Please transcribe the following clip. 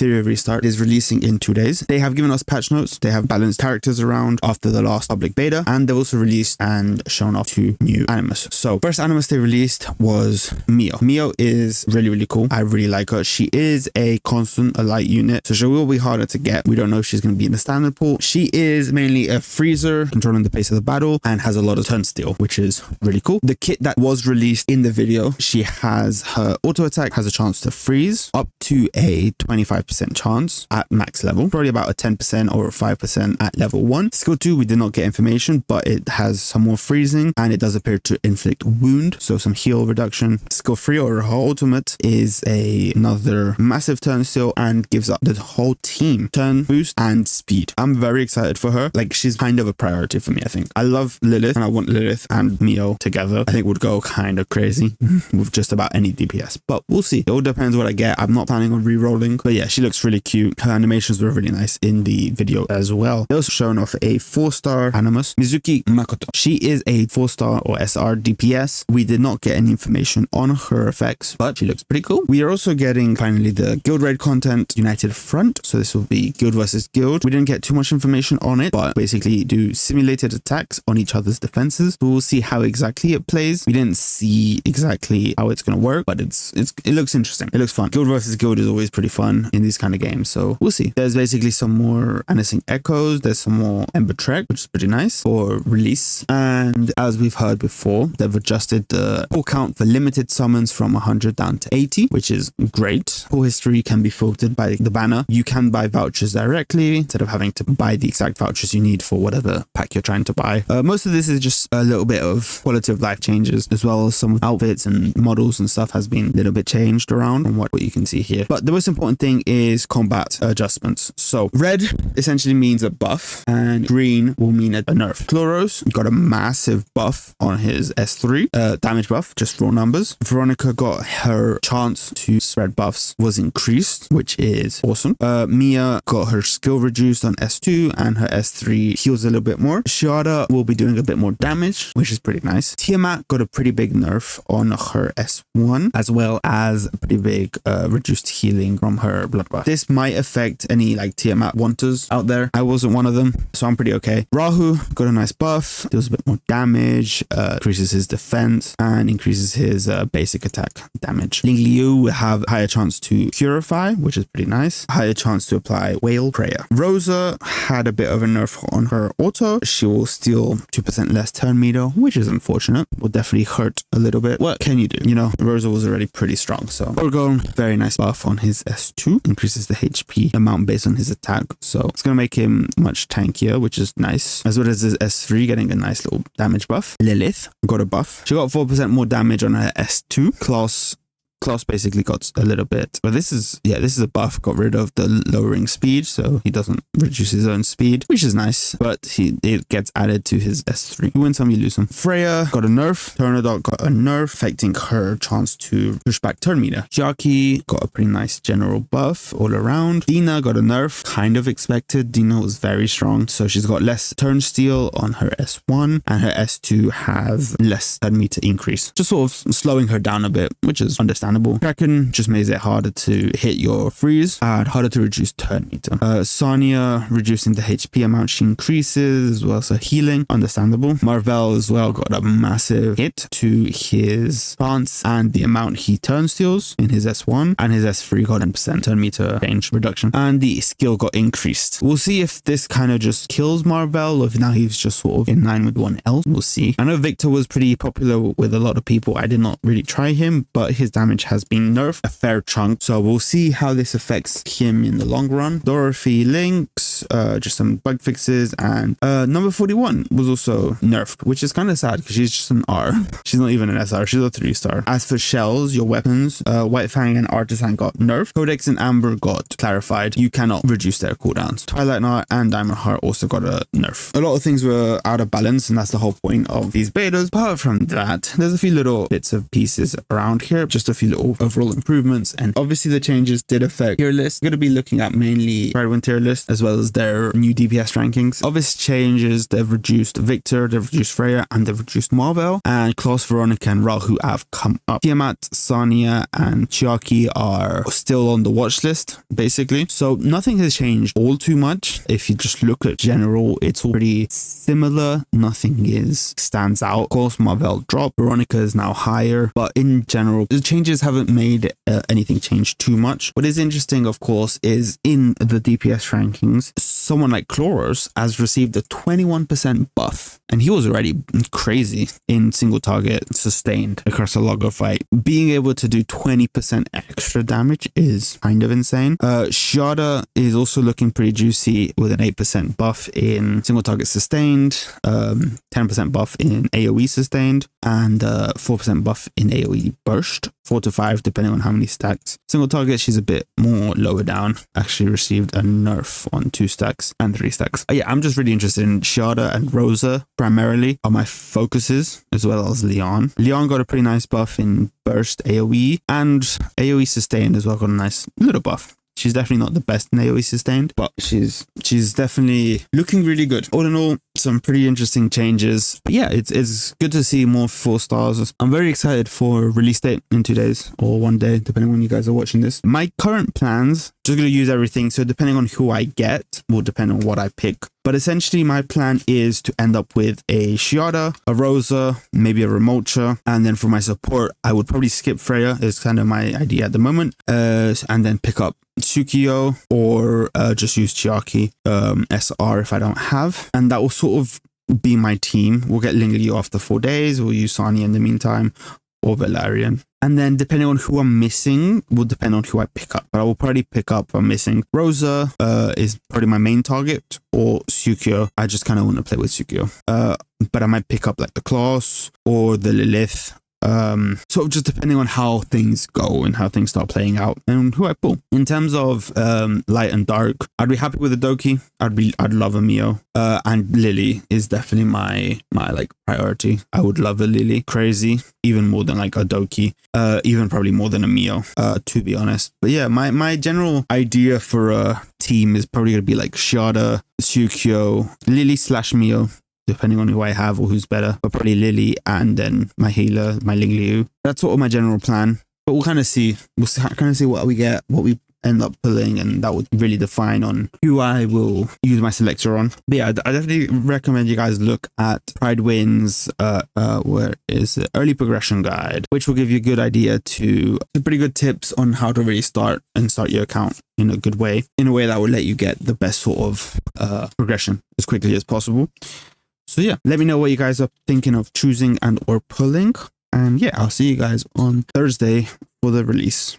Etheria Restart is releasing in 2 days. They have given us patch notes. They have balanced characters around after the last public beta, and they've also released and shown off 2 new animus. So first animus they released was Mio. Mio is really cool. I really like her. She is a constant, a light unit, so she will be harder to get. We don't know if she's going to be in the standard pool. She is mainly a freezer, controlling the pace of the battle, and has a lot of turn steal, which is really cool. The kit that was released in the video, she has her auto attack has a chance to freeze up to a 25% chance at max level, probably about a 10% or 5% at level 1. Skill 2 we did not get information, but it has some more freezing and it does appear to inflict wound, so some heal reduction. Skill 3 or her ultimate is another massive turn steal and gives up the whole team turn boost and speed. I'm very excited for her. Like, she's kind of a priority for me. I think I love Lilith and I want Lilith and Mio together. I think would go kind of crazy with just about any DPS, but we'll see. It all depends what I get. I'm not planning on re-rolling, but yeah, she looks really cute. Her animations were really nice in the video as well. They also shown off a 4-star animus, Mizuki Makoto. She is a 4-star or SR DPS. We did not get any information on her effects, but she looks pretty cool. We are also getting finally the guild raid content, United Front. So this will be guild versus guild. We didn't get too much information on it, but basically do simulated attacks on each other's defenses. So we'll see how exactly it plays. We didn't see exactly how it's going to work, but it looks interesting. It looks fun. Guild versus guild is always pretty fun in these kind of games, so we'll see. There's basically some more Anasing Echoes. There's some more Ember Trek, which is pretty nice for release. And as we've heard before, they've adjusted the pull count for limited summons from 100 down to 80, which is great. Pull history can be filtered by the banner. You can buy vouchers directly instead of having to buy the exact vouchers you need for whatever pack you're trying to buy. Most of this is just a little bit of quality of life changes, as well as some outfits and models and stuff has been a little bit changed around from what you can see here. But the most important thing is combat adjustments. So red essentially means a buff and green will mean a nerf. Chloros got a massive buff on his S3, damage buff, just raw numbers. Veronica got her chance to spread buffs was increased, which is awesome. Mia got her skill reduced on S2 and her S3 heals a little bit more. Shiada will be doing a bit more damage, which is pretty nice. Tiamat got a pretty big nerf on her S1, as well as a pretty big reduced healing from her blood buff. This might affect any like Tiamat wanters out there. I wasn't one of them, so I'm pretty okay. Rahu got a nice buff, deals a bit more damage, increases his defense and increases his basic attack damage. Ling Liu will have higher chance to purify, which is pretty nice. Higher chance to apply whale prayer. Rosa had a bit of a nerf on her auto. She will steal 2% less turn meter, which is unfortunate. Will definitely hurt a little bit. What can you do? You know, Rosa was already pretty strong. So Orgon, very nice buff on his S2, increases the HP amount based on his attack. So it's going to make him much tankier, which is nice. As well as his S3 getting a nice little damage buff. Lilith got a buff. She got 4% more damage on her S2. Klaus basically got a little bit, but this is a buff, got rid of the lowering speed, so he doesn't reduce his own speed, which is nice, but it gets added to his S3. You win some, you lose some. Freya got a nerf. Tornadot got a nerf, affecting her chance to push back turn meter. Jackie got a pretty nice general buff all around. Dina got a nerf, kind of expected. Dina was very strong, so she's got less turn steal on her S1, and her S2 has less turn meter increase, just sort of slowing her down a bit, which is understandable. Kraken just makes it harder to hit your freeze and harder to reduce turn meter. Sonya reducing the HP amount she increases, as well as her healing, understandable. Marvel as well got a massive hit to his stance and the amount he turn steals in his S1, and his S3 got 10% turn meter range reduction, and the skill got increased. We'll see if this kind of just kills Marvel or if now he's just sort of in line with one else. We'll see. I know Victor was pretty popular with a lot of people. I did not really try him, but his damage has been nerfed a fair chunk, so we'll see how this affects him in the long run. Dorothy Lynx, just some bug fixes, and number 41 was also nerfed, which is kind of sad because she's just an R. She's not even an SR, she's a 3-star. As for shells, your weapons, White Fang and Artisan got nerfed. Codex and Amber got clarified. You cannot reduce their cooldowns. Twilight Knight and Diamond Heart also got a nerf. A lot of things were out of balance, and that's the whole point of these betas. Apart from that, there's a few little bits of pieces around here, just a few little overall improvements. And obviously the changes did affect tier list. We're going to be looking at mainly Pride Win tier list as well as their new DPS rankings. Obvious changes, they've reduced Victor, they've reduced Freya, and they've reduced Marvel. And Klaus, Veronica, and Rahu have come up. Tiamat, Sania, and Chiaki are still on the watch list, basically. So nothing has changed all too much. If you just look at general, it's all pretty similar. Nothing stands out. Of course, Marvel dropped. Veronica is now higher, but in general, the changes haven't made anything change too much. What is interesting, of course, is in the DPS rankings, someone like Chloros has received a 21% buff, and he was already crazy in single target sustained across a logger fight. Being able to do 20% extra damage is kind of insane. Shada is also looking pretty juicy with an 8% buff in single target sustained, 10% buff in AoE sustained, and 4% buff in AoE burst, 4 to 5 depending on how many stacks. Single target, she's a bit more lower down, actually received a nerf on 2 stacks and 3 stacks. Yeah, I'm just really interested in Shada and Rosa primarily are my focuses, as well as Leon. Leon got a pretty nice buff in burst AoE, and AoE sustained as well got a nice little buff. She's definitely not the best in AoE sustained, but she's definitely looking really good. All in all, some pretty interesting changes. But yeah, it's good to see more 4 stars. I'm very excited for release date in 2 days or 1 day, depending on when you guys are watching this. My current plans, just going to use everything. So depending on who I get will depend on what I pick. But essentially my plan is to end up with a Shiada, a Rosa, maybe a Remolcha. And then for my support, I would probably skip Freya is kind of my idea at the moment. And then pick up Tsukio or just use Chiaki SR if I don't have. And that will sort of be my team. We'll get Lingli after 4 days. We'll use Sani in the meantime, or Valerian. And then depending on who I'm missing will depend on who I pick up. But I will probably pick up, I'm missing Rosa is probably my main target, or Tsukio. I just kind of want to play with Tsukio. But I might pick up like the Klaus or the Lilith. Sort of just depending on how things go and how things start playing out and who I pull. In terms of light and dark, I'd be happy with a Doki. I'd love a Mio. And Lily is definitely my like priority. I would love a Lily, crazy, even more than like a Doki, even probably more than a Mio, to be honest. But yeah, my general idea for a team is probably gonna be like Shada, Tsukio, Lily / Mio, depending on who I have or who's better, but probably Lily and then my healer, my Ling Liu. That's sort of my general plan, but we'll kind of see. We'll kind of see what we get, what we end up pulling, and that would really define on who I will use my selector on. But yeah, I definitely recommend you guys look at Pride Win's where is the early progression guide, which will give you a good idea to pretty good tips on how to really start your account in a good way, in a way that will let you get the best sort of progression as quickly as possible. So yeah, let me know what you guys are thinking of choosing and or pulling. And yeah, I'll see you guys on Thursday for the release.